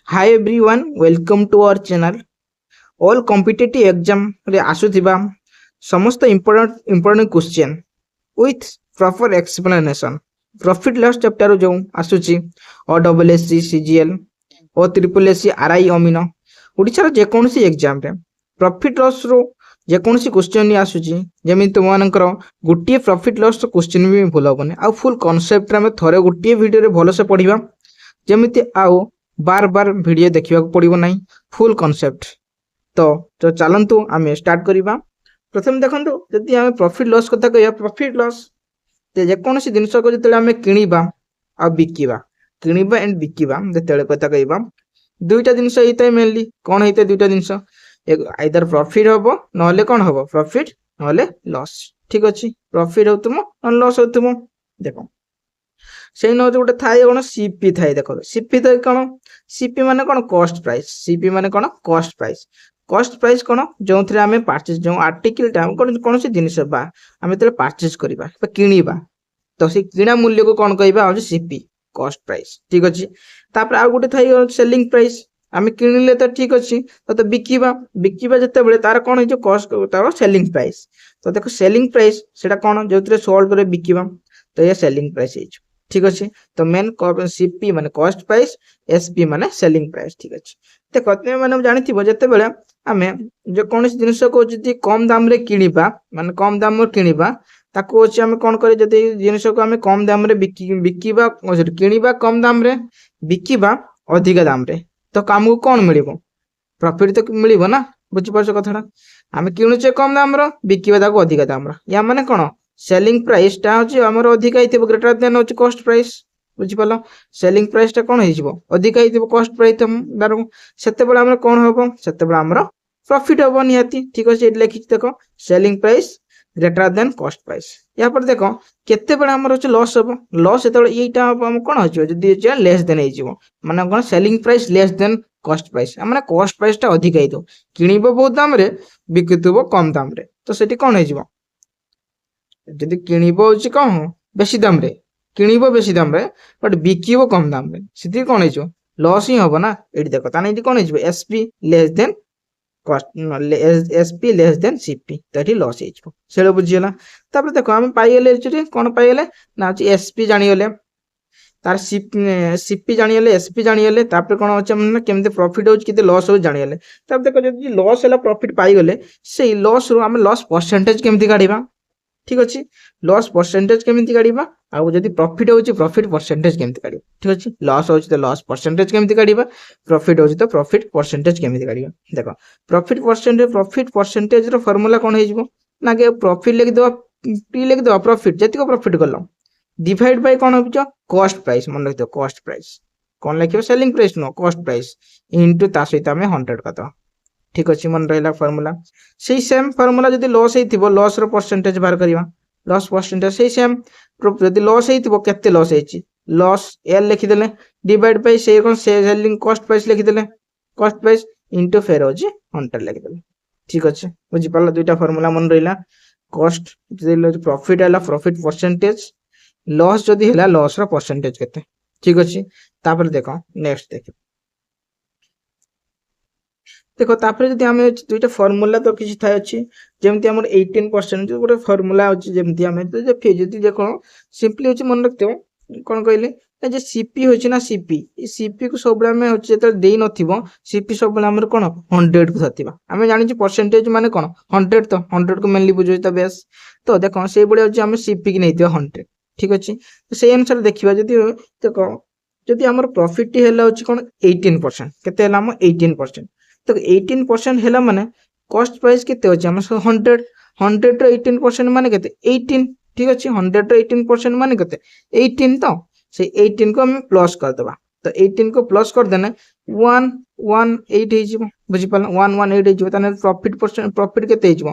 Hi everyone, welcome to our channel. All competitive exam रे आसुथिबा समस्त important question with proper explanation. Profit loss chapter जो आसुची OSSC CGL ओ triple SC RI अमीन ओडिशार जेकोसी exam रे profit loss रो जेकोसी question आसुची जेमि तुमनकर गोटे profit loss question भी भूल हेबनी आ फुल कांसेप्ट रे थरे गोटे वीडियो रे भलो से पढ़िबा जेमिति आउ बार बार वीडियो देखा पड़ो ना फुल कॉन्सेप्ट। तो चलतु आम स्टार्ट करवा। प्रथम देखो जदि आम प्रॉफिट लॉस कथा कह प्रॉफिट लॉस जेकोसी जिनस को जो आम किणवा आ बिकिबा किणवा एंड बिकिबा जो कथा कह दुईटा जिनस होता है मेनली कौन होता है दुईटा जिनस आइदर प्रॉफिट हम ना कौन हम प्रॉफिट ना लॉस। ठीक अच्छे प्रॉफिट हो लॉस हो देख से न गोटे थाए कौन सीपी थाए देख सीपी तो कौन सीपी माने कौन कॉस्ट प्राइस सीपी माने कौन कॉस्ट प्राइस कौन जो थे आम परचेज जो आर्टिकल कौन सी जिनस आम जो परचेज करवा किणवा तो से किणा मूल्य को कौन कह सीपी कॉस्ट प्राइस। ठीक अच्छे तापर आउ गोटे थाई सेलिंग प्राइस आम किणिले तो ठीक अच्छे तो बिकिबा बिकिबा जिते बड़े तार कौन हो कॉस्ट तार सेलिंग प्राइस तो देखो सेलिंग प्राइस से कौन जो सोल्ड कर बिकिबा तो ये सेलिंग प्राइस हो। ठीक अच्छे तो मेन सीपी माने कॉस्ट प्राइस एसपी माने सेलिंग प्राइस। ठीक अच्छे देखो तुम मैंने जानी जिते बड़े आम जो कौन जिनस को जी कम दाम रे किणवा माने कम दाम किणवा ताको अच्छे आम कौन कर जिनस को आम कम दाम रे बिकिबा किणवा कम दाम रे बिकिबा अधिक दाम रे तो आमको कौन मिल प्रॉफिट तो मिल ना बुझीपार कथा आम किणुचे कम दाम बिकिबा अधिक दाम या माने कौन सेलिंग प्राइस टा होची हमर अधिक आइथिबो ग्रेटर देन होची कॉस्ट प्राइस बुझी पालो सेलिंग प्राइस टा कोन होइजिबो अधिक आइथिबो कॉस्ट प्राइस तम दारो सेते बेला हमर कोन होबो सेते बेला हमर प्रॉफिट होबो निहाती। ठीक अछि एट लिखि देखो selling price greater than cost price या पर देखो केते बेला हमर होची लॉस होबो लॉस सेते बेला एटा होबो हम कोन होची जदी जे लेस देन होइजिबो माने कोन selling price less than cost price माने कॉस्ट प्राइस टा अधिक आइतो किनिबो बहुत दाम रे बिकितबो कम दाम रे तो सेठी कोन होइजिबो जदि किणव हूँ कौन बेसी दाम रे किणव बेसी दाम रे बट बिकिबो कम दाम रे से कौन हो लॉस ही हम ना ये देख ताने कौन हो SP less than cost SP less than CP तो ये लॉस हो बुझीगला। तापर देखो आम पाइगले कौन पाइगले ना एसपी जानीगले तार सीपी जानीगले एसपी जानीगले तापर कौन अच्छे केमती प्रॉफिट हो लॉस हो जानीगले तापर देखो जब लॉस है प्रॉफिट पाइगले से लॉस रू आम लॉस परसेंटेज केमती काढ़ा। ठीक अच्छे लॉस परसेंटेज केमती काढ़ा आउ जब प्रॉफिट होची प्रॉफिट परसेंटेज केमती काढ़ा। ठीक अच्छे लॉस होची तो लॉस परसेंटेज केमती काढ़ा प्रॉफिट होची तो प्रॉफिट परसेंटेज केमती काढ़ा। देखो प्रॉफिट परसेंटेज रो फार्मूला कौन हो ना कि प्रॉफिट लिखिदेवा पी लिखिदेवा प्रॉफिट जतिक प्रॉफिट कल डिवाइड बाय कौन हो कॉस्ट प्राइस मन रखियो कॉस्ट प्राइस कौन लिखियो सेलिंग प्राइस नो कॉस्ट प्राइस इंटू ता सहित आम 100 करदे। ठीक अच्छे मन रहा फार्मूला से सेम फार्मूला जब लॉस हो लॉस रो परसेंटेज बाहर करवा लॉस परसेंटेज से सेम जब लॉस होते लॉस लॉस एल लिखिदे डिवाइड बाय से कौन सेलिंग कॉस्ट प्राइस लिखिदे कॉस्ट प्राइस इंटू फेर हो 100 लिखिदे। ठीक अच्छे बुझीपार दुईटा फार्मूला मन रहा कॉस्ट प्रॉफिट है प्रॉफिट परसेंटेज लॉस जदि है लॉस रो परसेंटेज केते। ठीक अच्छे तापर देखो नेक्स्ट देख देखो तापर जदि आम दुईटा फर्मूला तो किसी थाए अच्छी जमती आम 18% गोटे फर्मूला अच्छी जमती आम जदि देखो सिंपली हूँ मन रखते कौन कहले जे सीपी होची ना सीपी सीपी को सब आम जो दे न सीपी सब कौन 100 को धरवा आम जानी परसेंटेज माने कौन 100 तो 100 को मेनली बुझे तो बेस तो देखो से भाई आम सीपी की नहीं 100। ठीक अच्छे तो से अनुसार देखा जदि देखो जदि आम प्रॉफिट है कौन 18% केते 18% तो 18% है माने कॉस्ट प्राइस केते अछि हम 100 100 रो 18% माने केते 18। ठीक अछि 100 रो 18% माने केते 18 तो से 18 को हम प्लस कर देबा तो 18 को प्लस कर देने 118 हे जिवो बुझि पाला 118 हे जिवो तने प्रॉफिट केते हे जिवो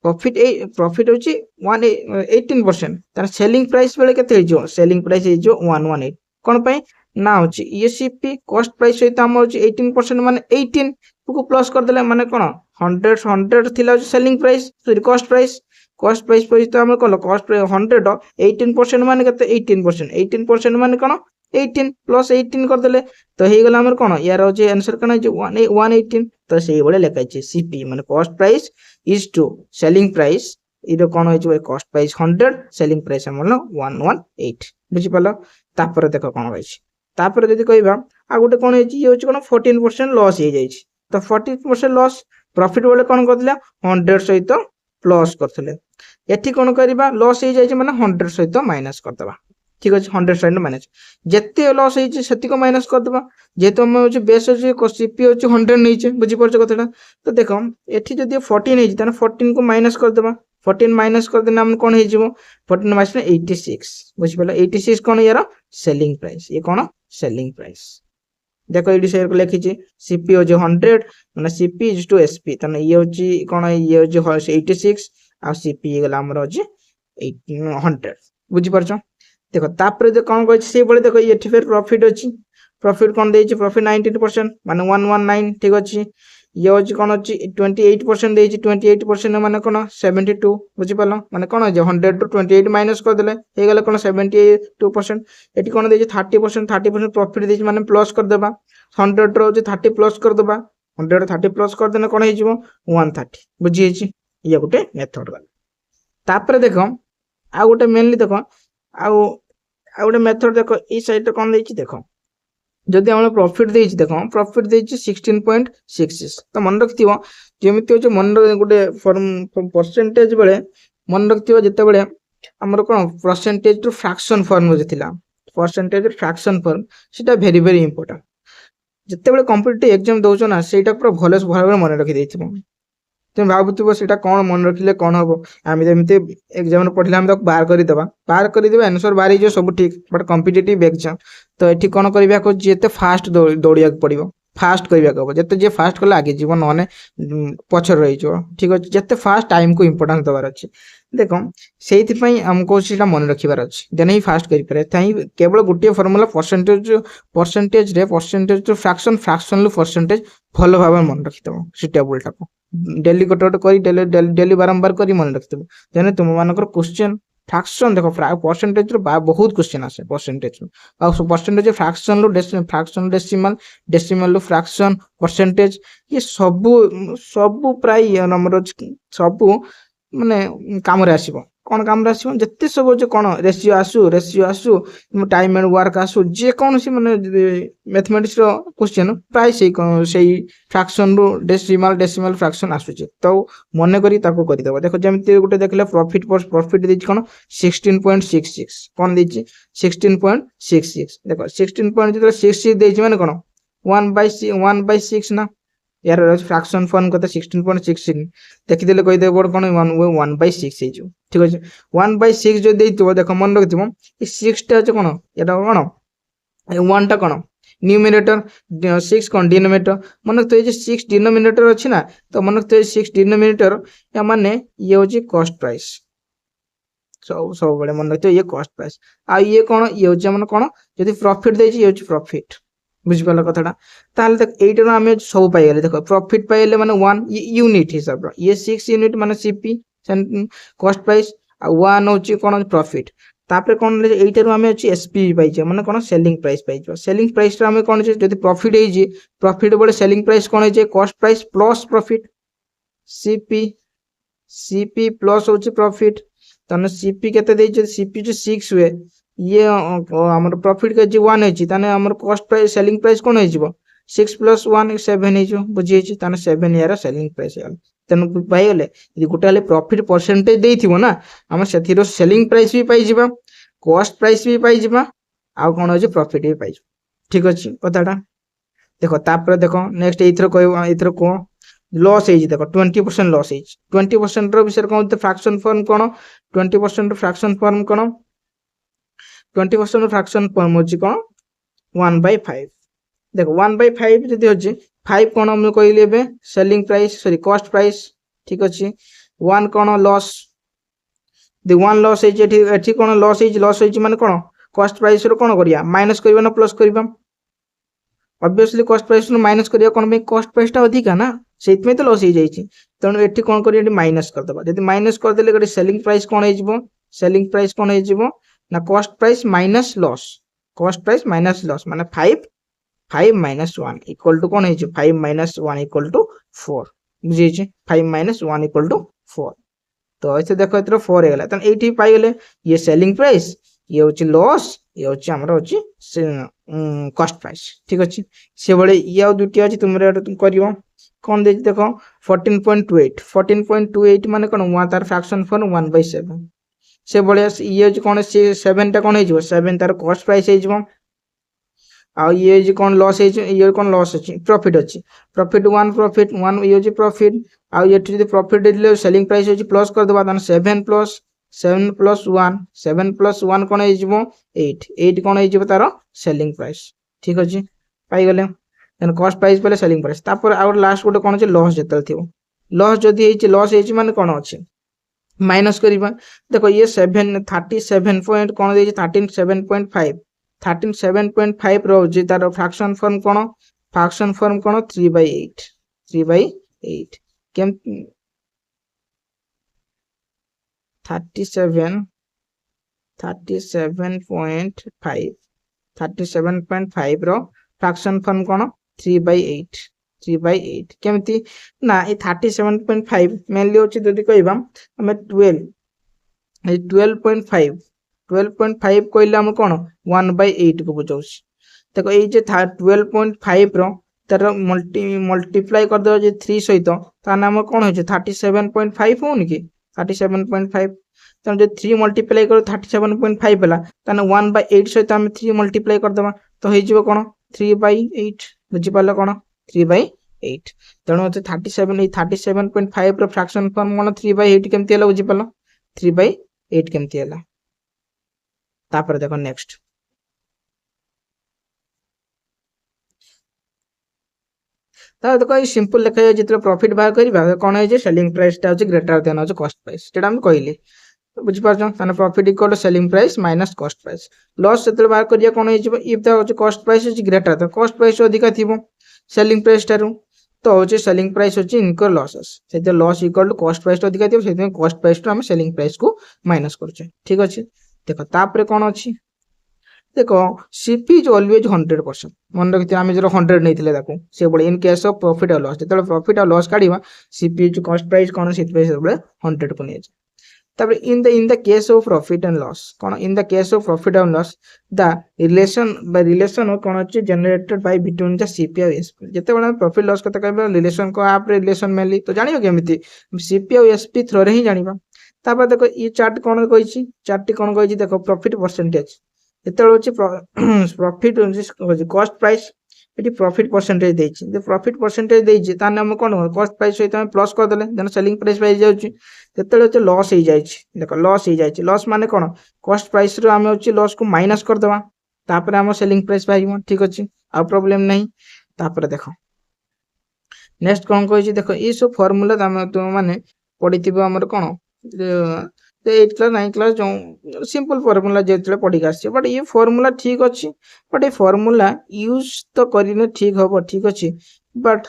प्रॉफिट होची 18% तार सेलिंग प्राइस बेले केते हे जिवो सेलिंग प्राइस हे जिवो 118 कोन पई ना होची ईएसपी कॉस्ट प्राइस सहित हम होची 18% माने 18 को प्लस कर देले माने कोन 100 थिला selling price sorry cost price सहित हम कोन कॉस्ट प्राइस 100 18% माने केते 18% माने कोन 18 प्लस 18 करदेले तो हो गला हमर कोन यार होचे आंसर कोन जे 118 तो सेही बळे लेखा छै सीपी माने cost price is to selling price इरो कोन होय छै कॉस्ट प्राइस 100 सेलिंग प्राइस हमर 118 बुझि पालो तापर देखो कोन होय छै तापर जदि कहबा आ गोटे कोन होय छै ये होय कोन 14% लॉस हो जाय छै तो 14% लॉस प्रॉफिट बळे कोन करदिला 100 सहित प्लस करथिले एठी कोन करबा लॉस हो जाय छै माने 100 सहित माइनस कर देबा ठीक अछि 100 सहित माइनस जत्ते लॉस होय छै सेति को माइनस कर देबा जेतो हम होय बेस होय सीपी होय 100 नै छै बुझि परछ कथाटा तो देखो एठी जदि 14 नै छै तने 14 को माइनस कर देबा 14 माइनस कर देना हम कोन हे जिवो 14 माइनस 86 बुझि परला 86 कोन यार सेलिंग प्राइस ये कोन सेलिंग प्राइस देखो ये शेयर को लिखी छी सीपी हो 100 माने सीपी इज टू एसपी तने ये होची कोन ये हो 86 आ सीपी गला हमर होची 100 बुझि परछ देखो तापर जे कोन कहै छै से बळे देखो एठी फेर प्रॉफिट अछि प्रॉफिट कोन देछि प्रॉफिट 19% माने 119 ठीक अछि ये होची कोन अछि 28% देछि 28% माने कोन 72 बुझि परलो माने कोन जे 100 टू 28 माइनस कर देले हे गेले कोन 72% एठी कोन देछि 30% प्रॉफिट देछि माने प्लस कर देबा 100 रो होची 30 प्लस कर देबा 100 30 प्लस कर देने कोन हे जिवो 130 बुझि हेछि ये गोटे मेथड गला तापर देखो आ गोटे मेनली देखो आ गोटे मेथड देखो ई साइड रे कोन देछि देखो जदि हम प्रॉफिट देछि देखो प्रॉफिट देछि 16.66 तो मन रखथिबो जेमिति होचे मन गोटे फॉर्म परसेंटेज बेले मन रखथिबो जते बेले हमर कोन परसेंटेज टू फ्रैक्शन फॉर्म जे थिला परसेंटेज फ्रैक्शन फॉर्म सेटा वेरी वेरी इंपोर्टेंट जते बेले कॉम्पिटिटिव एग्जाम दोछो ना सेटा पूरा भले भाबे मन रखि देथिबो तुम भाबुथिबो सेटा कोन मन रखिले कोन हबो आमे जेमिति एग्जाम रे पढिले हम तो बाहर करि देबा आंसर बाहर जो सब ठीक बट कॉम्पिटिटिव एग्जाम तो एठी कोन करबा को जेते फास्ट दौड़िया पड़िबो फास्ट करबा को जेते जे फास्ट कले आगे जीवन नने पछर रहि जो ठीक अछि जेते फास्ट टाइम को इंपोर्टेंस दबार अछि देखो सेहिति पई हमको सेटा मन रखिबार अछि देनै फास्ट करि पारे ताई केवल गुटिया फार्मूला परसेंटेज टू फ्रैक्शन लो परसेंटेज भलो भाबे मन रखितबो सुटेबल टाको डेली गोटे करी डेली बारंबार करी मन रखितबो देने तुम मानकर क्वेश्चन फ्रैक्शन देखो परसेंटेज रो बहुत क्वेश्चन आसे परसेंटेज आ परसेंटेज फ्रैक्शन लो डेसिमल लो फ्रैक्शन परसेंटेज ये सब प्राय नंबर सब माने काम रे आसीबो कोन काम रे आसीबो जत्ते सब जे कोन रेशियो आसु टाइम एंड वर्क आसु जे कोन सी माने मैथमेटिक्स रो क्वेश्चन प्राय सेही फ्रैक्शन रो डेसिमल फ्रैक्शन आसु जे तो मने करी ताको करि देबो देखो जेमति गुटे देखले प्रॉफिट देछि कोन 16.66 कोन देछि 16.66 देखो 16.66 देछि माने कोन 1/6 ना यार फ्रैक्शन फॉर्म कत 16.66 देखि देले कहि देबो कोन 1/6 हे जो ठीक अछि 1/6 जो देइतो देखो मन रखितबो ई 6 टा जे कोन एटा कोन 1 टा कोन न्यूमरेटर 6 कोन डिनोमिनेटर मन तो जे 6 डिनोमिनेटर अछि ना तो मन तो 6 डिनोमिनेटर या माने ये होची कॉस्ट प्राइस सब बड़े मन रखितो ये कॉस्ट प्राइस आ ये कोन ये होची मन कोन यदि प्रॉफिट देछि ये होची प्रॉफिट बुझि पाला कथाटा ताले देख एटा रो हमें सब पाई गेले देखो प्रॉफिट पाइले माने 1 यूनिट हिसाब रो ये 6 यूनिट माने सीपी कॉस्ट प्राइस आ 1 होची कोन प्रॉफिट तापर कोन एटा रो हमें अछि एसपी पाई छै माने कोन सेलिंग प्राइस पाई छै सेलिंग प्राइस रो हमें कोन छै जदि प्रॉफिट हे जे प्रॉफिट बळे सेलिंग प्राइस कोन हे छै cost price plus profit CP plus होची प्रॉफिट तने सीपी केते दे छै सीपी जो 6 हुए ये हमर प्रॉफिट के जे 1 है ताने हमर कॉस्ट प्राइस सेलिंग प्राइस कोन है जिवो 6 + 1 7 है जो बुझी छै ताने 7 यार सेलिंग प्राइस है तने पाई गेले यदि गोटाले प्रॉफिट परसेंटेज देथिबो ना हम सेथिरो सेलिंग प्राइस भी पाई जिबा कॉस्ट प्राइस भी पाई जिबा आ कोन हो जे प्रॉफिट भी पाई ठीक अछि कथाटा देखो तापर देखो नेक्स्ट एथरो को लॉस है देखो 20% लॉस है 20% रो विषय कोन फ्रैक्शन फॉर्म कोन 20% फ्रैक्शन फॉर्म कोन 20% फ्रैक्शन फॉर्म होची कोन 1/5 देखो 1/5 जदि होची 5 कोन हम कहले बे selling price sorry cost price ठीक अछि 1 कोन लॉस द 1 लॉस है एठी कोन लॉस है माने कोन कॉस्ट प्राइस रो कोन करिया माइनस करबा ना प्लस करबा ऑब्वियसली कॉस्ट प्राइस नो माइनस करिया कोन में कॉस्ट प्राइस टा अधिक है ना सेत में तो लॉस हो जाई छी तनो एठी कोन करिया माइनस कर दबा यदि माइनस कर देले गडी सेलिंग प्राइस कोन हे जिवो सेलिंग प्राइस कोन हे जिवो ना cost price minus loss cost price minus loss माने 5 माइनस 1 इक्वल टू कौन है 5 माइनस 1 इक्वल टू 4 बुझे 5 माइनस 1 इक्वल टू 4 तो ऐसे देखो एथरो 4 हेगला त एठी पाई गेले ये सेलिंग प्राइस ये होची लॉस ये होची हमर होची कॉस्ट प्राइस ठीक अछि से बळे ये आ दुटी अछि तुमरे करियो कौन दे देखो 14.28 माने कोन तार फ्रैक्शन फॉर्म 1/7 से बळे ये कोन से 7 टा कोन हे 7 तार कॉस्ट प्राइस हे आ ये जे कोन लॉस है ये कोन लॉस अछि प्रॉफिट अछि प्रॉफिट 1 ये जे प्रॉफिट आ ये जे प्रॉफिट दिले सेलिंग प्राइस अछि प्लस कर देबा तन 7 प्लस 1 कोन है जिवो 8 कोन है जिवो तारो सेलिंग प्राइस ठीक अछि पाई गेले देन कॉस्ट प्राइस पले सेलिंग प्राइस तापर और लास्ट गोटे कोन अछि लॉस जतल थिवो लॉस जदी है लॉस है माने कोन अछि माइनस करिबा देखो ये 37 पॉइंट कोन दे 37.5 37.5 रोजे तार फ्रैक्शन फॉर्म कोन 3/8 केम 37.5 रो फ्रैक्शन फॉर्म कोन 3/8 केमती ना ए 37.5 मेनली होची जदी कहबा हमें 12.5 कहले हम कोन 1/8 को बुझौस देखो ये जे 12.5 रो तार मल्टीप्लाई कर दो जे 3 सहित ता नाम कोन हो 37.5 होन कि 37.5 तन जे 3 मल्टीप्लाई करो 37.5 पेला तन 1/8 सहित हम 3 मल्टीप्लाई कर दबा तो हे जीवो कोन 3/8 बुझि पालो कोन 3/8 तनो 37.5 रो फ्रैक्शन फॉर्म कोन 3/8 केमती हला बुझि पालो 3/8 केमती हला तापर देखो नेक्स्ट ता देखो ये सिंपल लिखा है जितने प्रॉफिट बाहर करिबा कोन है जे सेलिंग प्राइस ता होची ग्रेटर देन होची कॉस्ट प्राइस जेटा हम कहली तो बुझि पारछन ताने profit equal to selling price minus cost price loss जेतले बाहर करिया कोन है जे इफ ता होची कॉस्ट प्राइस होची ग्रेटर तो कॉस्ट प्राइस अधिका थिबो सेलिंग प्राइस तारु तो होची सेलिंग प्राइस होची इनकर लॉसेस सेते loss equal to cost price अधिका थिबो सेते कॉस्ट प्राइस तो हम सेलिंग प्राइस को माइनस करछे ठीक अछि देखो तापरे कोन अछि देखो सीपी इज ऑलवेज 100% मन रखते आम जो 100 नहीं ताको से बड़े इन केस ऑफ प्रॉफिट और लॉस जो प्रॉफिट और लॉस काढ़ा सीपी जो कॉस्ट प्राइस कौन से 100 को नहीं तब in the case of profit and loss कौन in the case of profit and loss the relation कौन अच्छे generated by between the CP और एसपी जिते बड़ा प्रॉफिट लॉस कथा कहबा रिलेशन को आप रिलेशन मेनली तो जानियो केमिति सीपी और एसपी थ्रो रे ही जानिबा तापर देखो ये चार्ट कौन कहिछि चार्ट कौन कहिछि देखो प्रॉफिट परसेंटेज एतळ होछि प्रॉफिट होछि कॉस्ट प्राइस एटी प्रॉफिट परसेंटेज देछि जे प्रॉफिट परसेंटेज देछि ता नाम कोन कॉस्ट प्राइस सहित हम प्लस कर देले देन सेलिंग प्राइस पाइ जाउछि एतळ होछि लॉस हो जाइछि देखो लॉस हो जाइछि लॉस माने कोन कॉस्ट प्राइस रो हम होछि लॉस को माइनस कर देबा तापर हम सेलिंग प्राइस पाइबो ठीक अछि आ प्रॉब्लम नहीं तापर देखो नेक्स्ट कोन कहिछि देखो ई सब फार्मूला हम तो माने पढिथिबो हमर कोन तो 8 क्लास 9 क्लास जो सिंपल फार्मूला जेतले पढ़ी आसी बट ये फार्मूला ठीक अच्छी बट ये फार्मूला यूज तो करने ठीक हम ठीक अच्छे बट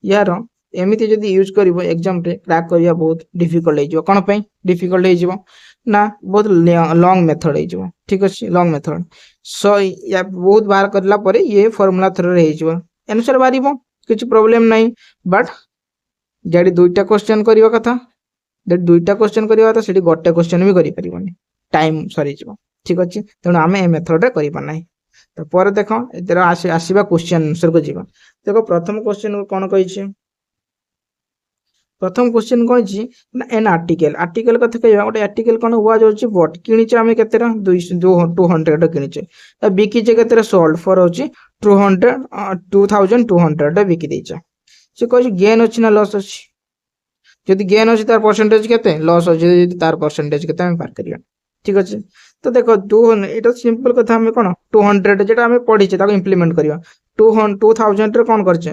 यार एमती जदि यूज कर एग्जाम रे क्रैक करिया बहुत डिफिकल्ट हो कौन पे डिफिकल्ट हो ना बहुत लॉन्ग मेथड हो ठीक अच्छे लॉन्ग मेथड सो या बहुत बाहर करला परे ये फार्मूला थ्रो रे हो आंसर बारिबो किछ प्रॉब्लम नहीं बट जड़ी दुईटा क्वेश्चन करिवा कथा दुईटा क्वेश्चन करिवा तो सेठी गोटे क्वेश्चन भी करि परिबनी टाइम सरी जिवो ठीक अछि तेणु आमे ए मेथड रे करि पानाई तो पर देखो एतर आसीबा क्वेश्चन आंसर को जिवो देखो प्रथम क्वेश्चन को कोन कहि छी प्रथम क्वेश्चन कहि छी एन आर्टिकल कथा कहबा गोटे आर्टिकल कोन वाज होची बट किनि छ आमे केतेरा 200 किनि छ त बिकी छ केतेरा सोल्ड फॉर होची 2200 बिकी दै छ से कहि गेन अछि ना लॉस अछि जदि गेन अछि तार परसेंटेज केते लॉस अछि जदि तार परसेंटेज केते हम पार करिया ठीक अछि तो देखो 200 एटा सिंपल कथा हम कोन 200 जेटा हम पढी छ ताको इंप्लीमेंट करिया 2000 रे कोन करछे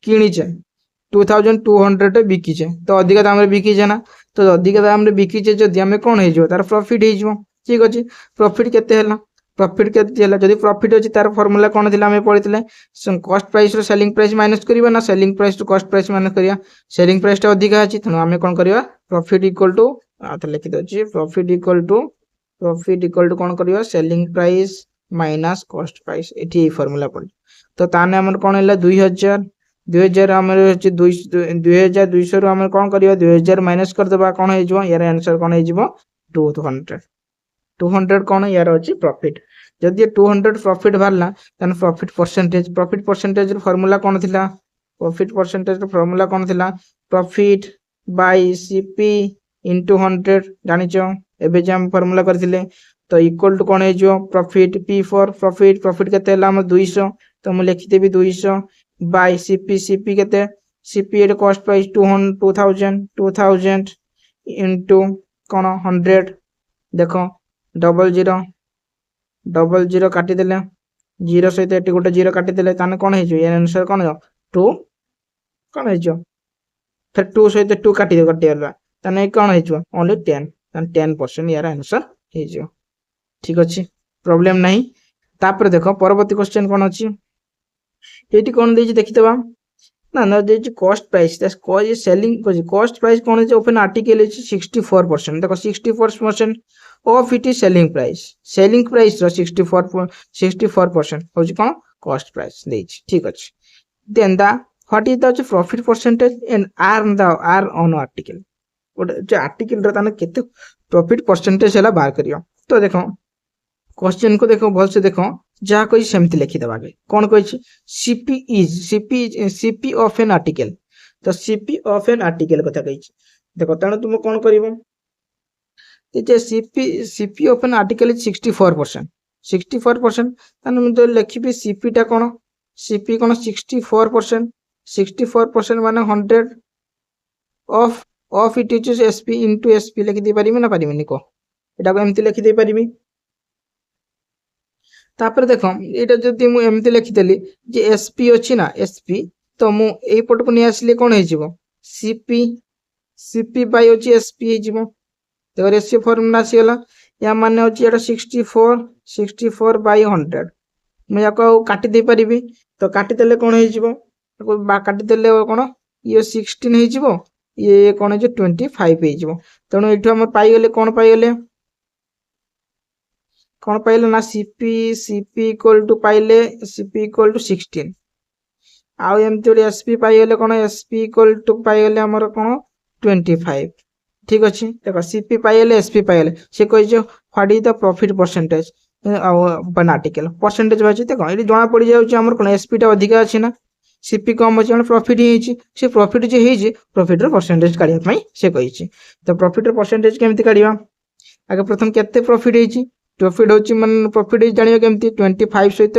किनी छ 2200 रे बिकी छ तो अधिक दाम रे बिकी छ ना तो अधिक दाम रे बिकी छ जदि हम कोन हे जो तार प्रॉफिट हे जो ठीक अछि प्रॉफिट केते हला प्रॉफिट केते हला जदि प्रॉफिट अछि तार फार्मूला कोन थिला हम पढितले कॉस्ट प्राइस रो सेलिंग प्राइस माइनस करिवा ना selling price to cost price minus करिया सेलिंग प्राइस टा अधिक अछि तनो हम कोन करिवा प्रॉफिट इक्वल टू आते लिखि दछि प्रॉफिट इक्वल टू कोन करिवा selling price minus cost price ये फॉर्मूला पड़ तो ताने हमर कोन हैला 2000 2000 हमर होची 2200 रु हमर कोन करियो 2000 माइनस कर देबा कोन हे जबो यार आंसर कोन हे जबो 200 200 कोन यार होची प्रॉफिट जदि 200 प्रॉफिट भारला तन प्रॉफिट परसेंटेज रो फार्मूला कोन थिला प्रॉफिट परसेंटेज रो फार्मूला कोन थिला प्रॉफिट बाय सीपी इनटू 100 जानिचो एबे जे हम फार्मूला करथिले तो इक्वल टू कोन हे जो प्रॉफिट पी फॉर प्रॉफिट केते हला हम 200 तो हम लिखि देबी 200 बाय सीपी केते सीपी रे कॉस्ट प्राइस 2000 इनटू कोन 100 देखो डबल जीरो काटी देले जीरो सहित एटी गोटे जीरो काटी देले ताने कोन हे जो ये आंसर कोन हो 2 कोन हे जो फिर 2 सहित 2 काटी दे कटियला ताने कोन हे जो ओनली 10 ताने 10% यार आंसर हे जो ठीक अछि प्रॉब्लम नहीं तापर देखो परवर्ती क्वेश्चन कोन अछि एटी कोन देछि देखि देबा ना ना देछि cost price that's cost selling cost price कोन है ओपन आर्टिकल है 64% देखो 64% of it is selling price रो 64% हो जी कोन कॉस्ट प्राइस देछि ठीक अछि then the what is the profit percentage and are on article जो आर्टिकल रो ताने केते प्रॉफिट परसेंटेज हला बाहर करियो तो देखो क्वेश्चन को देखो भल से देखो जहाँ कही सेमती लिखि देबा कौन कही सीपी ऑफ एन आर्टिकल तो सीपी ऑफ एन आर्टिकल कथा कही देखो तेणु तुम कौन कर CP of an article is 64% ताने मुझे लिखी सीपी टा कौन सीपी कौन 64% माने 100 of it is SP into SP लिखि दे पारिबे ना पारिबेनी को एटा को एमती लिखि दे पारिबे तापर देखो एटा जदि मु एमती लिखिदेली जे एसपी अछि ना एसपी तो मु एई पट को नि आसले कोन हे जिवो सीपी बाय अछि एसपी हे जिवो तो रेशियो फार्मूला सियला या माने अछि एटा 64 बाय 100 मु याको काटी दे परिबी तो काटी देले कोन हे जिवो को काटी देले कोन ये 16 हे जिवो ये कोन जे 25 हे जिवो तणो एठो हम पाई गेले कोन पाई गेले कौन पाइले ना सीपी इक्वल टू पाइले सीपी इक्वल टू 16 आउ एमती गोटे एसपी पाइले कौन एसपी इक्वल टू पाइले हमर कौन 25 ठीक अच्छे देखो सीपी पाइले एसपी पाइले से कह what is the profit percentage one article percentage बाजी देखो ये जना पड़ जाउची हमर कोन एसपी टा अधिक अछि ना सीपी कम अछि हम प्रॉफिट ही से प्रॉफिट जे ही प्रॉफिट रो परसेंटेज काढिया पई से कहिछि तो प्रॉफिट रो परसेंटेज केमति काढिया आगे प्रथम केते प्रॉफिट ही प्रॉफिट होची मन प्रॉफिट जानियो केमती 25 सहित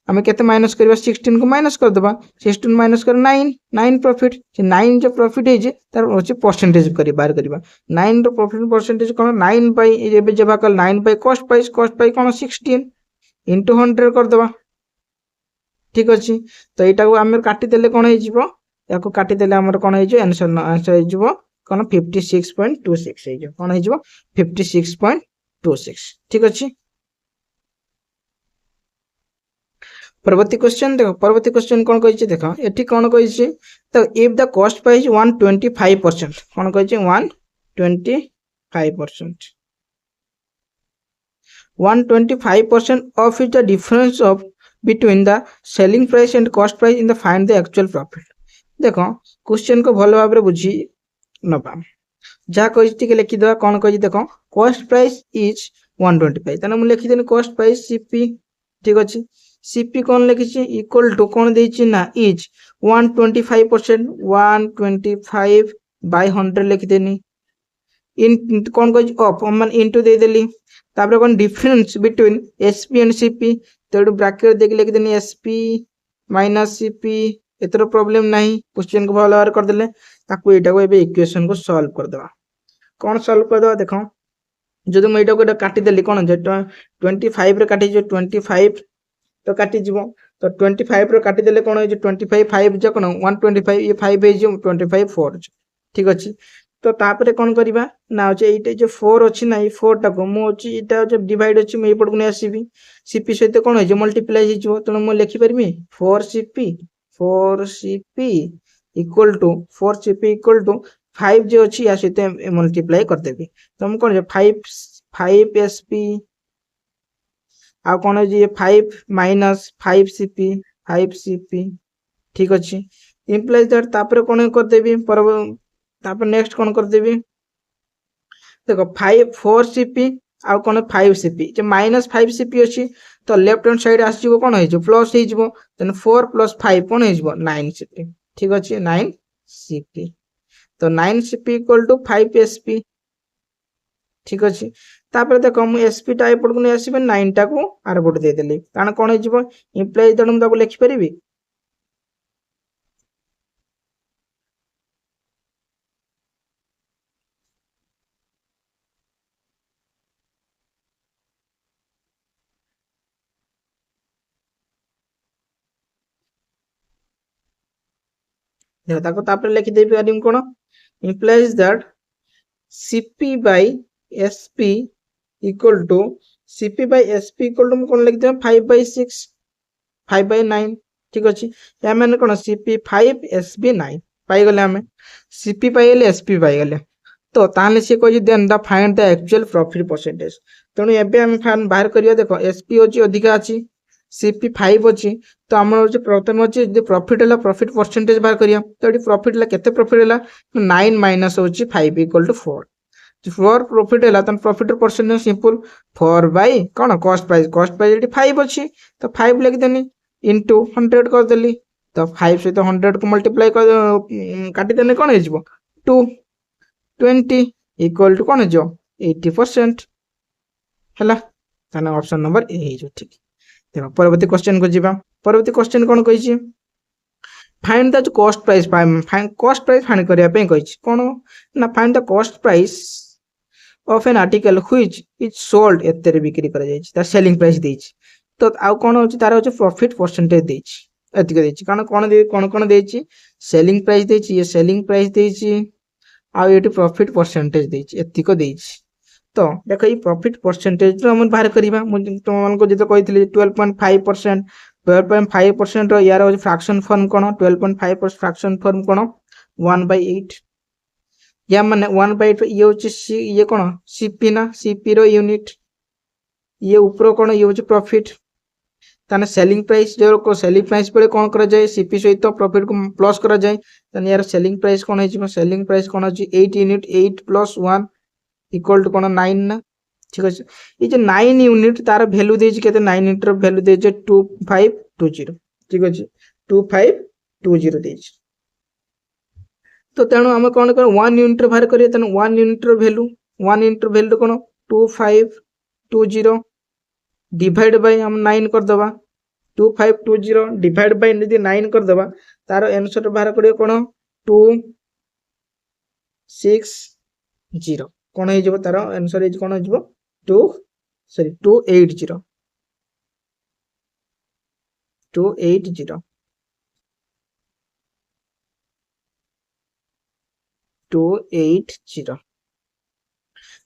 हमें केते माइनस करबा 16 को माइनस कर देबा 16 माइनस कर 9 प्रॉफिट से 9 जो प्रॉफिट है जे तार होची परसेंटेज करी बाहर करबा 9 रो प्रॉफिट परसेंटेज कोन 9 बाय एबे जेबा कल 9 by cost price cone 16 into 100 कर देबा ठीक अछि तो एटा को हम काटी देले कोन हे जिवो याको काटी देले हमर कोन हे जो आंसर हे जिवो कोन 56.26 हे जो कोन हे जिवो 56.26 ठीक अछि परवर्ती क्वेश्चन देखो परवर्ती क्वेश्चन कोन कहिछि देखो एठी कोन कहिछि तो इफ द कॉस्ट प्राइस 125% कोन कहिछि 125% of is the difference of between the selling price and cost price in the find the actual profit देखो क्वेश्चन को भलो भाबरे बुझी नबा जा कहिछि के लिखि दवा कोन कहिछि देखो कॉस्ट प्राइस इज 125 तने मु लिखि देनी कॉस्ट प्राइस सीपी ठीक अछि सीपी कोन लिखिछि इक्वल टू कोन देछि ना इज 125% 125 बाय 100 लिखि देनी इन कोन कहिछि ऑफ मन इनटू दे देली तापर कोन difference between SP and CP तो ब्रैकेट देके लिखि देनी एसपी माइनस सीपी एतरो प्रॉब्लम नहीं क्वेश्चन को भलो कर देले ताकू एटा को एबे इक्वेशन को सॉल्व कर देबा कौन सॉल्व कर दवा देखो जदि मैं एटा को काटी देली कोन जे 25 रे काटी जो 25 तो काटी जीवो तो 25 रे काटी देले कोन जे 25 5 जे कोन 125 ये 5 हे जो 25 4 ठीक अछि तो तापरे कोन करिबा ना होचे एटा जे 4 अछि ना 4 टा को मो अछि एटा जे डिवाइड अछि मैं एपड को ने आसीबी सीपी सहित कोन हे जे मल्टीप्लाई हे जो तो मो लिखि परमी 4cp equal to 4cp equal to 5 जो अछि या सहित मल्टीप्लाई कर देबी तो हम कोन जे 5sp आ कौन है ये 5 माइनस 5 cp ठीक अच्छे इम्प्लाइज दैट तापर कौन कर देबी पर तापर नेक्स्ट कौन कर देबी देखो 4cp आ कौन 5cp जे -5cp अच्छी तो लेफ्ट हैंड साइड आसीबो कौन हो प्लस हो 4 + 5 कौन हो 9cp ठीक अच्छे 9cp तो 9cp = 5sp ठीक अच्छे तापर देखो मु sp टा एपट को नहीं आसीबे 9 टा को आर पट दे देली कारण कौन हो इम्प्लाइज दैट मु ताको लिखि परिबी देखो ताको तापर लिखि देबी पारिम कोन implies that cp by sp equal to cp by sp equal to कोन लिख दे 5/6 5/9 ठीक अछि या माने कोन cp 5 sp 9 पाई गले हमें cp पाइले sp पाई गले तो ताले से कोइ then the find the actual profit percentage तणु एबे हम फाइन बाहर करिया देखो sp होची अधिका अछि cp 5 अछि तो हमर होची प्रथम होची जे प्रॉफिट हला प्रॉफिट परसेंटेज बाहर करिया तो एटी प्रॉफिट हला केते प्रॉफिट हला 9 माइनस होची 5 = 4 4 प्रॉफिट हला तन प्रॉफिट परसेंटेज सिंपल 4 बाय कोन कॉस्ट प्राइस एटी 5 अछि तो 5 लिख देनी इनटू 100 कर देली तो 5 से तो 100 को मल्टीप्लाई कर काटी देने कोन हे जिवो 2 20 इक्वल टू कोन जो 80% हला ताना ऑप्शन नंबर ए हे जो ठीक देखो परवर्ती क्वेश्चन को जीवा परवर्ती क्वेश्चन कोन कहि छी find the cost price cost price find करिया पे कहि छी कोन ना find the cost price of an article which is sold एते रे बिक्री कर जाय छी ता सेलिंग प्राइस देई छी तो आउ कोन होची तार होची प्रॉफिट परसेंटेज देई छी एतिक देई छी कारण कोन देई छी सेलिंग प्राइस देई छी ये सेलिंग प्राइस देई छी आ ये प्रॉफिट परसेंटेज देई छी एतिक देई छी तो देखो ये प्रॉफिट परसेंटेज रो हम बाहर करिबा मु तुम मन को जते कहितली 12.5% 12.5% रो यार हो फ्रैक्शन फॉर्म कोन 12.5% फ्रैक्शन फॉर्म कोन 1/8 या माने 1/8 ये होची ये कोन सीपी ना सीपी रो यूनिट ये ऊपर कोन ये होची प्रॉफिट ताने सेलिंग प्राइस जो को सेलिंग प्राइस पड़े कोन करा जाय सीपी सहित प्रोफिट को प्लस करा जाय ताने यार सेलिंग प्राइस कोन है सेलिंग प्राइस कोन अछि 8 यूनिट 8 + 1 इक्वल टू कोन 9 ना ठीक अछि ये जे 9 यूनिट तार वैल्यू देछि केते 9 यूनिट रो वैल्यू देछि 2520 ठीक अछि 2520 देछि तो तेणु हम कोन कर 1 यूनिट रो बाहर करिए तेणु 1 यूनिट रो वैल्यू 1 यूनिट रो वैल्यू कोन 2520 डिवाइड बाय हम 9 कर दबा 2520 डिवाइड बाय यदि 9 कर दबा तार आंसर बाहर करियो कोन 260 कोन हे जबो तार आंसर इज कोन जबो 280 280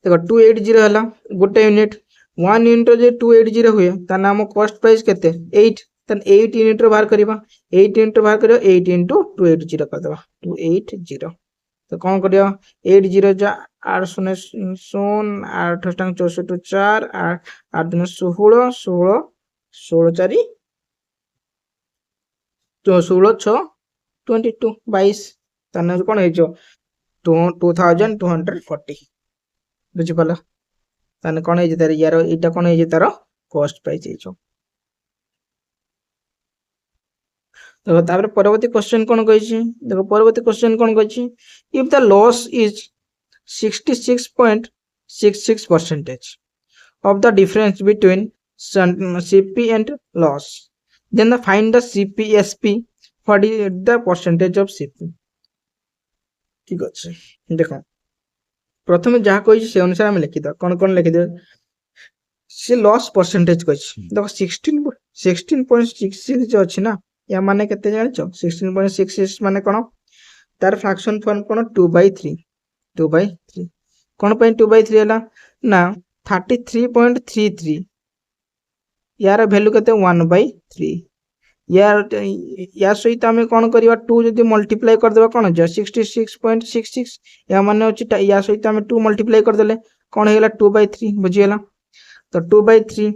देखो 280 हला गोटे यूनिट 1 यूनिट जे 280 हुए ता नाम कॉस्ट प्राइस केते 8 तन 8 यूनिट रो बाहर करबा 8 यूनिट बाहर करियो 8 * 280 कर देबा 280 तो कौन करियो 80 जा 8 0 0 8 64 4 8 दिन 16 16 16 4 तो 16 6 22 22 तने कोन हे जो 2240 बुझि पाला ताने कोन हे जे तार यार एटा कोन हे जे तार कॉस्ट प्राइस हे जो देखो तापर परवर्ती क्वेश्चन कोन कहि छी देखो परवर्ती क्वेश्चन कोन कहि छी if the loss is 66.66% of the difference between CP and loss then find the CPSP what is the percentage of CP ठीक अछि देखो प्रथम जहा कहि छी से अनुसार हम लिखि द कोन लिखि दे से लॉस परसेंटेज कहि छी देखो 16.66 जो अछि ना या माने केते जानि छ 16.66 माने कोन तार फ्रैक्शन फॉर्म कोन 2/3 कोन पे 2/3 हला ना 33.33 यार वैल्यू केते 1/3 या सहित हमें कोन करिवा 2 जदी मल्टीप्लाई कर देबा कोन जे 66.66 या माने होची या सहित हमें 2 मल्टीप्लाई कर देले कोन हेला 2/3 बुझी हला तो 2/3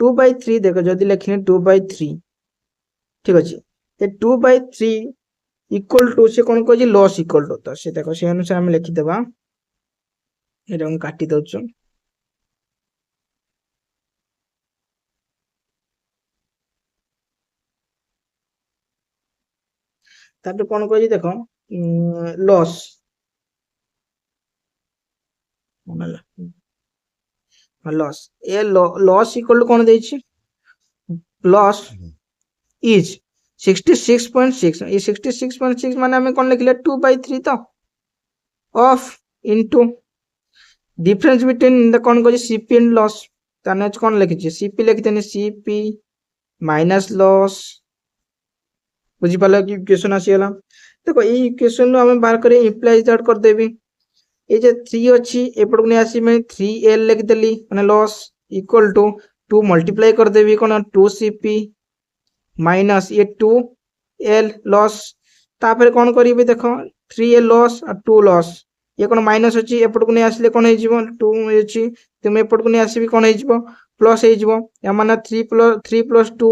2/3 देखो जदि लिखने 2/3 ठीक अच्छे तो 2/3 इक्वल टू से कौन कह लॉस इक्वल टू तो से देखो से अनुसार आम लिखिदेवा ये काटी दौचु तापर कौन कह देख लॉस लॉस ए लॉस इक्वल टू कौन देछि लॉस इज 66.6 ये 66.6 माने हमें कौन लिखले 2/3 तो of into difference between the कौन कह सीपी एंड लॉस ताने कौन लिखि सीपी लिखिदेनी सीपी माइनस लॉस बुझी पाल कि इक्वेशन आसीगला देखो ये इक्वेशन आम बाहर कर इम्प्लाइज दैट करदेवी ये जे 3 अच्छी एपटू नहीं आसी मैं 3l लिखिदेली मैंने लॉस इक्वल टू 2 मल्टीप्लाई करदेवी कौन 2cp माइनस ये 2l लॉस तापर कौन करी देख 3l लॉस और 2 लॉस ये कौन माइनस अच्छी एपटू नहीं आसले कौन हो 2 अच्छी तुम एपटू नहीं आसबि कौन हो प्लस हो माने 3 + 2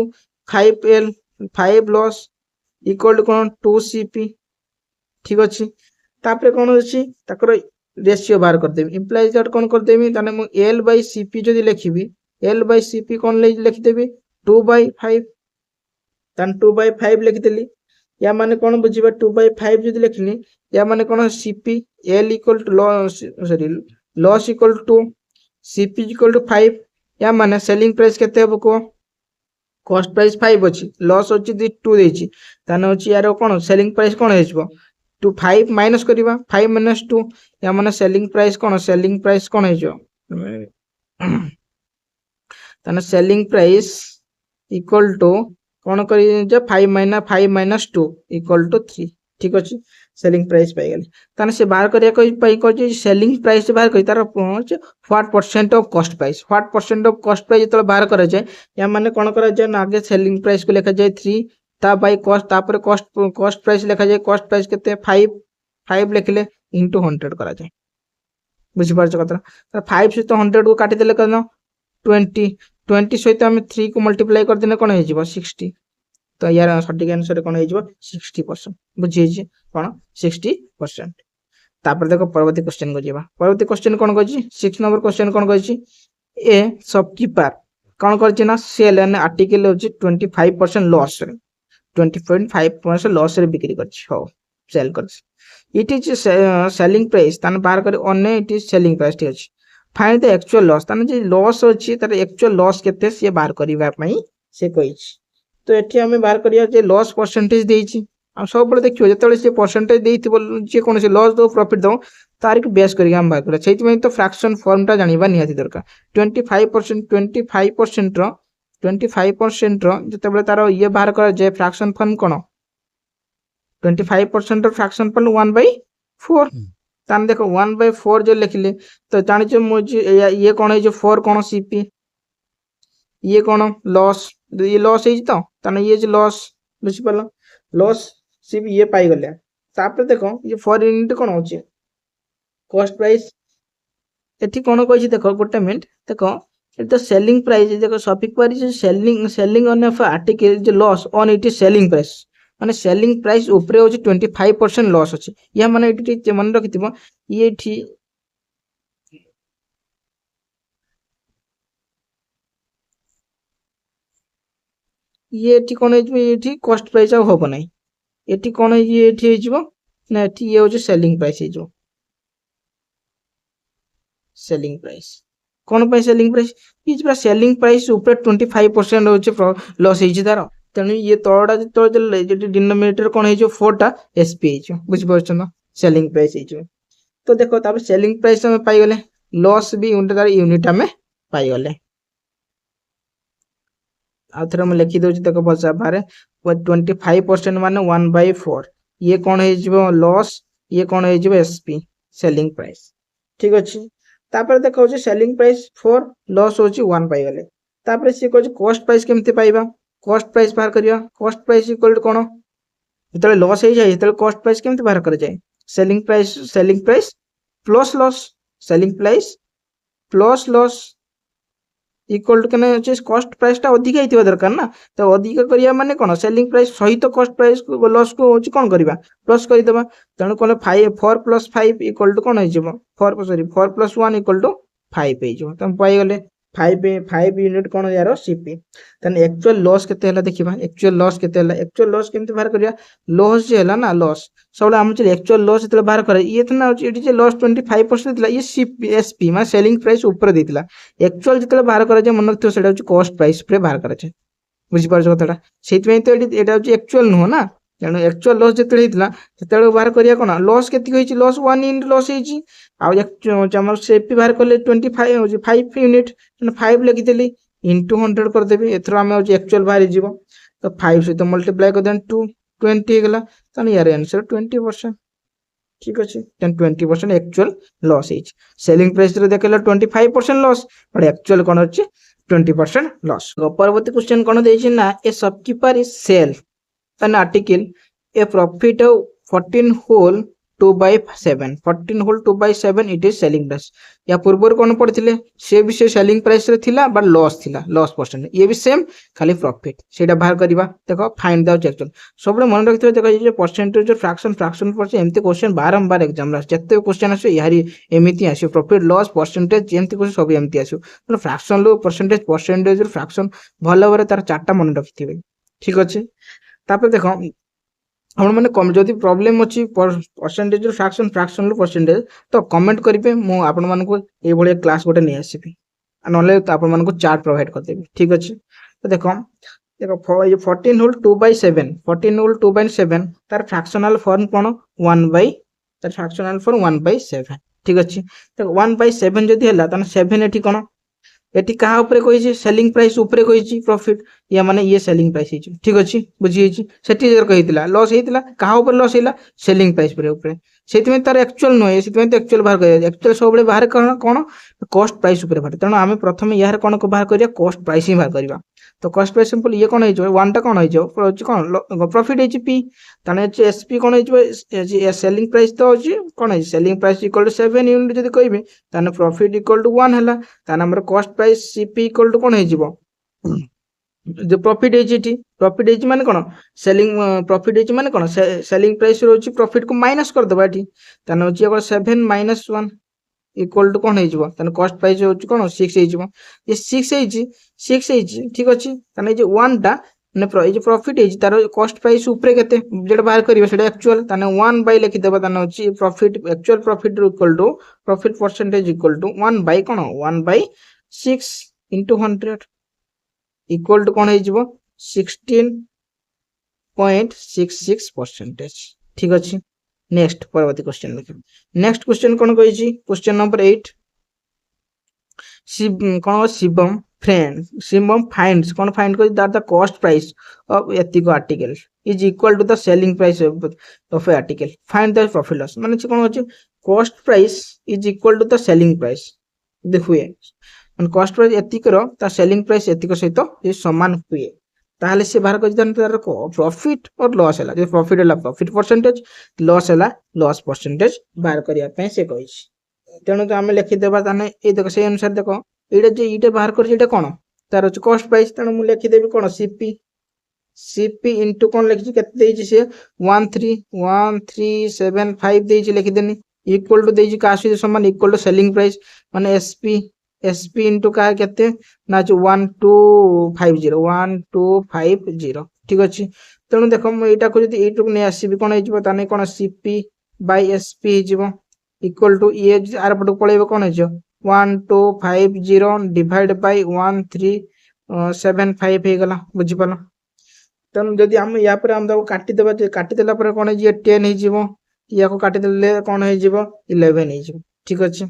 5l 5 लॉस इक्वल टू कौन 2cp ठीक अच्छे तापर कौन अच्छी ताकर रेशियो बाहर करदेवी इम्प्लाइज दैट कौन करदेवी ताने मु l/cp जदि लिखिबी l/cp कौन लिखिदेवी 2/5 तान 2/5 लिखिदेली या माने कौन बुझीबा 2/5 जदि लिखनी या माने कौन cp l equal to sorry loss equal to cp equal to 5 या माने सेलिंग प्राइस केते हबो को कॉस्ट प्राइस 5 अच्छी लॉस अच्छी 2 देछि ताने अछि यार कौन सेलिंग प्राइस कौन हेजबो 5 माइनस करवा 5 - 2 या माने सेलिंग प्राइस कौन हेजो ताने सेलिंग प्राइस इक्वल टू कौन कर 5 - 2 इक्वल टू 3 ठीक अच्छे सेलिंग प्राइस पाई गले ताने से बाहर करिया सेलिंग प्राइस बाहर करी तार what percent of cost price जो बाहर करा जाए या माने कौन करा जाए ना आगे सेलिंग प्राइस को लिखा जाए 3 ता बाय कॉस्ट तापर कॉस्ट प्राइस लिखा जाए कॉस्ट प्राइस केते 5 लिखले इनटू 100 करा जाए बुझी पारछ कथा 5 सहित 100 को काटी देले कनो 20 सहित हम 3 को मल्टीप्लाई कर देने कौन हो 60 तो यार सठिक आंसर कौन हो 60% बुझी कौन 60%। तापर देखो परवर्ती क्वेश्चन को जीवा परवर्ती क्वेश्चन कौन कहछि 6 नंबर क्वेश्चन कौन कहछि ए शॉपकीपर कौन करछि ना सेल एन आर्टिकल होछि 25% लॉस रे 20.5% लॉस रे बिक्री करछि हो सेल करछि इट इज सेलिंग प्राइस तान बाहर कर अन्य इट इज सेलिंग प्राइस ठीक अछि फाइंड द एक्चुअल लॉस तान जे लॉस अछि तार एक्चुअल लॉस केते से बाहर करबा पई से कहिछि तो एठी हमें बाहर करिया जे लॉस परसेंटेज देछि हम सब बळे देखियो जतले से परसेंटेज देइथिबो जे कोन से लॉस दो प्रॉफिट दो तार के बेस करिया हम बाहर करिया सेति में तो फ्रैक्शन फॉर्म ता जानिबा निहाती दरकार 25% रो जते बळे तार ये बाहर कर जे फ्रैक्शन फॉर्म कोन 25% रो फ्रैक्शन फॉर्म 1/4 तान देखो 1/4 जो लिखले तो जानि जे मो ये कोन है जो 4 कोन सीपी ये कोन लॉस ये लॉस है तो ताने ये लॉस बुझी पड़ला लॉस सिर्फ ये पाई गले तापर देखो ये 4 यूनिट कोन होची कॉस्ट प्राइस एठी कोन कहछि देखो गोटे मिनिट देखो इट द सेलिंग प्राइस देखो shopping price selling on of article जो loss on it is selling price माने सेलिंग प्राइस ऊपर होची 25% लॉस अछि या माने इठी मन रखिथिबो ये इठी ये एठी कोन एठी कॉस्ट प्राइस आ होबो नै एठी कोन ये एठी हेजिबो ना एठी ये होची सेलिंग प्राइस हेजिबो सेलिंग प्राइस कौन पे सेलिंग प्राइस ये पूरा सेलिंग प्राइस ऊपर 25% होची लॉस हेजी तार तेनु ये तळडा तो जे डिनोमिनेटर कोन हेजो 4 टा एसपी हेजो बुझ परछ ना सेलिंग प्राइस हेजो तो देखो तापर सेलिंग प्राइस हम पाई गले लॉस भी उनटा तार यूनिट हम पाई गले आ थरा हम लिखि दोछि देखो बसा बारे 25% माने 1/4 ये कौन हेजिबो लॉस ये कौन हेजिबो एसपी सेलिंग प्राइस ठीक अछि तापर देखो जे सेलिंग प्राइस 4 लॉस होची 1 पाई गले तापर से कहै कॉस्ट प्राइस केमते पाइबा कॉस्ट प्राइस बाहर करिया कॉस्ट प्राइस इक्वल टू कोन जतले लॉस हे जाय जतले कॉस्ट प्राइस केमते बाहर कर जाय selling price plus loss selling price plus loss equal to केने अछि कॉस्ट प्राइस टा अधिक हेतिबा दरकार ना तो अधिक करिया माने कोन सेलिंग प्राइस सहित कॉस्ट प्राइस को लॉस को होची कोन करबा प्लस करि देबा तणु कोन 5 4 + 5 इक्वल टू कोन होई जिवो 4 सॉरी 4 + 1 इक्वल टू 5 हे जिवो तम पाई गले 5 यूनिट कोन यारो सीपी तन एक्चुअल लॉस केते हला देखिबा एक्चुअल लॉस केते हला एक्चुअल लॉस केमते बाहर करिया लॉस जे हला ना लॉस सबले हम जे एक्चुअल लॉस इतले बाहर करे ये तना होची एटी जे लॉस 25% दिला ये सीपी एसपी मा सेलिंग प्राइस ऊपर देतिला एक्चुअल जितले बाहर करे जे मन रखियो सेटा होची कॉस्ट प्राइस पे बाहर करे छे बुझि पारछो कथाटा सेति तो एटा होची एक्चुअल नो ना तेणु एक्चुअल लॉस जितले हितला सेतेले बाहर करिया कोन लॉस केति होईची लॉस 1 यूनिट लॉस होईची आ हमर सेपी बाहर करले 25 होची 5 यूनिट 5 लिखि देली इनटू 100 कर देबी एथरो हम होची एक्चुअल बाहर जीवो तो 5 से तो मल्टीप्लाई कर देन 2 20 हे गेला तने यार आंसर 20% ठीक अछि 20% एक्चुअल लॉस है सेलिंग प्राइस रे देखला 25% लॉस बट एक्चुअल कोन अछि 20% लॉस परवर्ती क्वेश्चन कोन देछि ना a shopkeeper is sell an article a profit of 14 whole 2/7 14 whole 2/7 it is selling price या पूर्वर कोन पड़थिले से भी से सेलिंग प्राइस रे थिला बट लॉस थिला लॉस परसेंट ये भी सेम खाली प्रॉफिट सेटा बाहर करबा देखो फाइंड द एक्चुअल सबले मन रखियो देखो ये परसेंटेज फ्रैक्शन फ्रैक्शन पर एमती क्वेश्चन बारंबार एग्जाम रे जत्ते क्वेश्चन आसे यारी एमिति आसे प्रॉफिट लॉस परसेंटेज एमती क्वेश्चन सब एमती आसे तो फ्रैक्शन लो परसेंटेज फ्रैक्शन भलो बरे तार चारटा मन रखिथिबे ठीक अछि तापर देखो हम माने कम जदि प्रॉब्लम अछि परसेंटेज फ्रैक्शन फ्रैक्शन लो परसेंटेज तो कमेंट करिवे मु आपन मन को ए भले क्लास गोटे नै आसीबी नले तो आपन मन को चार्ट प्रोवाइड कर देबी ठीक अछि तो देखो देखो ये 14 होल 2/7 14 होल 2/7 तार फ्रैक्शनल फॉर्म कोन 1 बाय तार फ्रैक्शनल फॉर्म 1/7 ठीक अछि तो 1/7 जदि हला तन 7 एठी कोन एटी कहा ऊपर कहि सेलिंग प्राइस ऊपर कहि प्रॉफिट या माने ये सेलिंग प्राइस है ठीक अछि बुझी है सेठी जर कहितला लॉस हेतिला कहा ऊपर लॉस हेला सेलिंग प्राइस पर ऊपर सेति में तार एक्चुअल न सेति में तो एक्चुअल बाहर कर एक्चुअल सब बळे बाहर कोन कोन कॉस्ट प्राइस ऊपर बाहर तनो हम प्रथम यार कोन को बाहर करिया कॉस्ट प्राइस ही बाहर करबा तो कॉस्ट प्राइस सिंपल ये कोन है जो वन टा कोन है जो कोन प्रॉफिट है पी तने एसपी कोन है जो सेलिंग प्राइस तो अछि कोन है selling price equal to 7 unit जदी कहबे तने प्रॉफिट इक्वल टू 1 हला तने हमर cost price CP equal to कोन है जीवो जो प्रॉफिट है माने कोन सेलिंग प्रॉफिट है माने कोन सेलिंग प्राइस रोची प्रॉफिट को माइनस कर देबा एठी तने होची अगर 7 - 1 इक्वल टू कोन है जीवो तने कॉस्ट प्राइस होची कोन 6 है जीवो ये 6 है ठीक अछि तने जे 1 टा ने जो प्रॉफिट है तार कॉस्ट प्राइस ऊपर केते जेड बाहर करिवे सेटा एक्चुअल तने 1 बाय लिखि देबा तने होची profit actual profit equal to profit percentage equal to 1 by कोन 1/6 इनटू 100 इक्वल टू कोन है जीवो 16.66% ठीक अछि नेक्स्ट परवर्ती क्वेश्चन देखियो नेक्स्ट क्वेश्चन कोन कहि छी क्वेश्चन नंबर 8 कोन शिवम फाइंड्स कोन फाइंड करि that the cost price of एथिको article is equal to the selling price of a article find the profit loss माने कोन होची cost price is equal to the selling price देखुए cost price एतिकर ता selling price एतिक सहित ये समान हुए ताहले से बाहर कर जन तार प्रॉफिट और लॉस हला जे प्रॉफिट हला प्रॉफिट परसेंटेज लॉस हला लॉस परसेंटेज बाहर करिया पे से कहि तेनु तो हम लिखि देबा ताने ए देखो से अनुसार देखो एटा जे इटा बाहर कर जेटा कोन तार कॉस्ट प्राइस तेनु मु लिखि देबी कोन सीपी इनटू कोन लिखि केते देछि से 131755 देछि लिखि देनी इक्वल टू देछि कासी समान इक्वल टू सेलिंग प्राइस माने एसपी इनटू का केते ना जो 1250 ठीक अछि तेनु देखो म एटा को जदी एटु ने आसीबी कोन हे जिवो ताने कोन सीपी बाय एसपी हे जिवो इक्वल टू ए आर पटो पळेबो कोन हे जो 1250 डिवाइड बाय 1375 हे गला बुझि पालो तेनु जदी हम या पर हम दबो काटी देला पर कोन हे जे 10 हे जिवो या को काटी देले कोन हे जिवो 11 हे जिवो ठीक अछि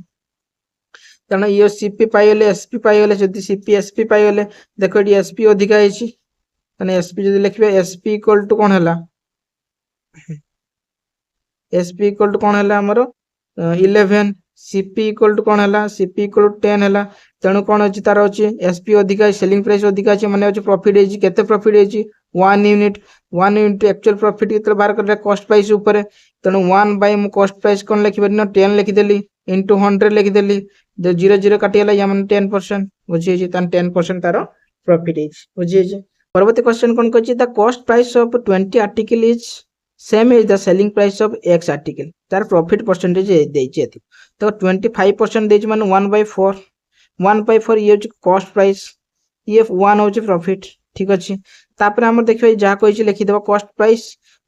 तने ये सीपी पाइले एसपी पाइले जदी सीपी एसपी पाइले देखो डी एसपी अधिका हेची तने एसपी जदी लिखबे एसपी इक्वल टू कोन हला एसपी इक्वल टू कोन हला हमरो 11 सीपी इक्वल टू कोन हला सीपी इक्वल टू 10 हला तणु कोन अछि तार अछि एसपी अधिका सेलिंग प्राइस अधिका अछि माने अछि प्रॉफिट हेची केते प्रॉफिट हेची 1 यूनिट एक्चुअल प्रॉफिट केते बाहर कर कॉस्ट प्राइस ऊपर तणु 1 बाय मु कॉस्ट प्राइस कोन लिखि बरिनो 10 लिखि देली इंटू 100 लिखिदेली जो 0 काटिगला या मैंने 10% बुझे 10% तार प्रॉफिट बुझे। परवर्ती क्वेश्चन कौन कहछि the cost price of 20 article is same is the selling price of x article तार प्रॉफिट परसेंटेज देछि एति तो 25% देछि माने 1/4 1/4 ये कॉस्ट प्राइस ये 1 होछि प्रॉफिट ठीक अछि। तापर हम देखिबा जा कहछि लिखि देबा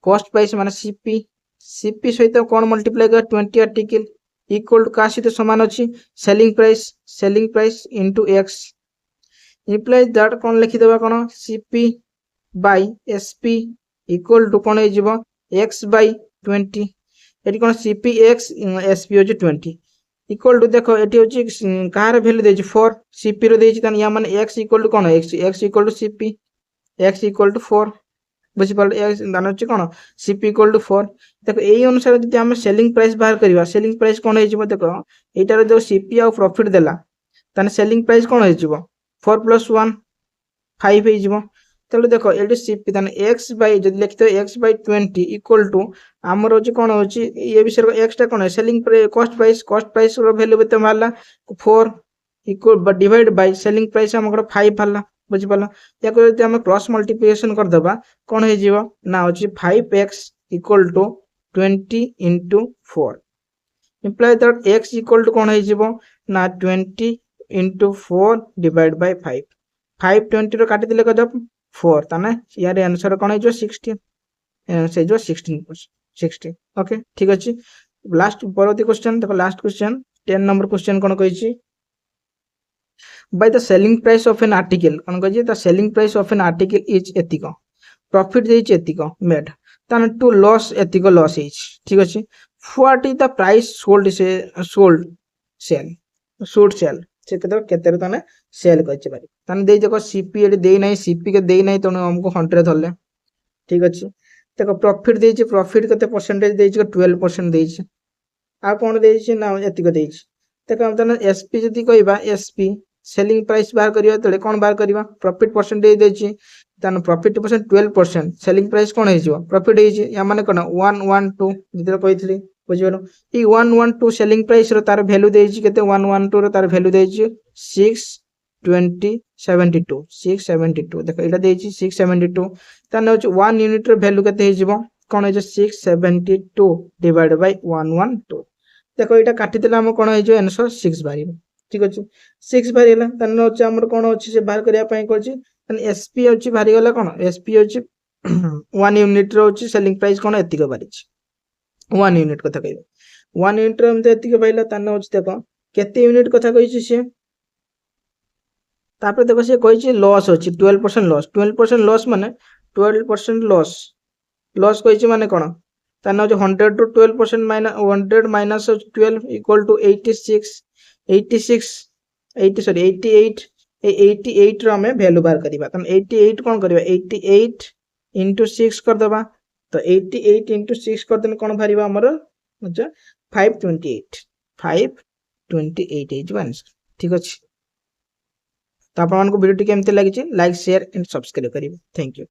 कॉस्ट प्राइस माने सीपी सहित कोन मल्टीप्लाई कर 20 आर्टिकल इक्वल टू का सहित समान अछि selling price into x implies that कोन लिखि देबा कोन CP by SP equal to कोन हे जिवो x by 20 एटी कोन सीपी x एसपी हो 20 इक्वल टू देखो एटी होची कार वैल्यू देछि 4 सीपी रो देछि तन या माने x इक्वल टू कोन x equal to CP x equal to 4 बुझि पाल x दान होची कोन सीपी इक्वल टू 4 देखो एई अनुसार जदि हम सेलिंग प्राइस बाहर करिवा सेलिंग प्राइस कोन हे जिवो देखो एटार जो सीपी आ प्रॉफिट देला तने सेलिंग प्राइस कोन हे जिवो 4 + 1 5 हे जिवो तले देखो एटी सीपी तने x बाय जदि लिखते x by 20 इक्वल टू हमर होची कोन होची ये विषय को x टा कोन है सेलिंग कॉस्ट प्राइस रो वैल्यू बते मारला 4 equal but divide by selling price हमर 5 भाला बुझि पाला या को यदि हम क्रॉस मल्टीप्लिकेशन कर देबा कोन हे जिवो ना होची 5x equal to 20 into 4 imply that x equal to कोन हे जिवो ना 20 into 4 divide by 5 520 रो काटि दिले कदम 4 ताने यार आंसर कोन हे जो 16 से जो 16 ओके ठीक अछि। लास्ट परवर्ती क्वेश्चन देखो लास्ट क्वेश्चन 10 नंबर क्वेश्चन कोन कहै by the selling price of an article कोन कहै the selling price of an article is एतिको प्रॉफिट देछि एतिको मेड ताने टू लॉस एतिको लॉस इज ठीक अछि। What is the price sold sell से केते ताने सेल कहै बारी ताने देइ देखो सीपी एडी देइ नै सीपी के देइ नै तने हमको 100 धरले ठीक अछि। देखो प्रॉफिट देछि प्रॉफिट केते परसेंटेज देछि 12% देछि आ कोन देछि ना एतिको देछि देखो हम ताने एसपी जदी कहबा एसपी सेलिंग प्राइस बाहर करिया तले कोन बाहर करिवा प्रॉफिट परसेंटेज देछि ताने प्रॉफिट परसेंट 12% सेलिंग प्राइस कोन हे जिवो प्रॉफिट हे छि या माने कोन 112 जदी कहितली बुझिबो ई 112 सेलिंग प्राइस रो तार वैल्यू देछि केते 112 रो तार वैल्यू देछि 672 देखो एटा देछि 672 ताने होछि 1 यूनिट रो वैल्यू केते हे जिवो कोन हे 672 डिवाइड बाय 112 देखो एटा काटि देला हम कोन हे जो आंसर 6 बारी ठीक अछि 6 बारी हला ताने होछि हमर कोन होछि से बाहर करिया पय कहछि ताने एसपी होछि बारी गला कोन एसपी होछि 1 यूनिट रो होछि सेलिंग प्राइस कोन एतिको बारी 1 यूनिट कथा कहबे 1 यूनिट रो हम एतिको पाइला ताने होछि देखो केते यूनिट कथा कहिछि से तापर देखो से कहिछि लॉस होछि 12% लॉस माने 12% लॉस कहिछि माने कोन ताने होछि 100 to 12% minus 100 minus 12 equal to 88 रो हमें वैल्यू बाहर करिबा त 88 कोन करिबा 88 into 6 कर देबा तो 88 into 6 कर देन कोन भरिबा हमर अच्छा 528 इज आंसर ठीक अछि। तो आपन को वीडियो टी केमते लागि छि लाइक शेयर एंड सब्सक्राइब करिबे थैंक यू।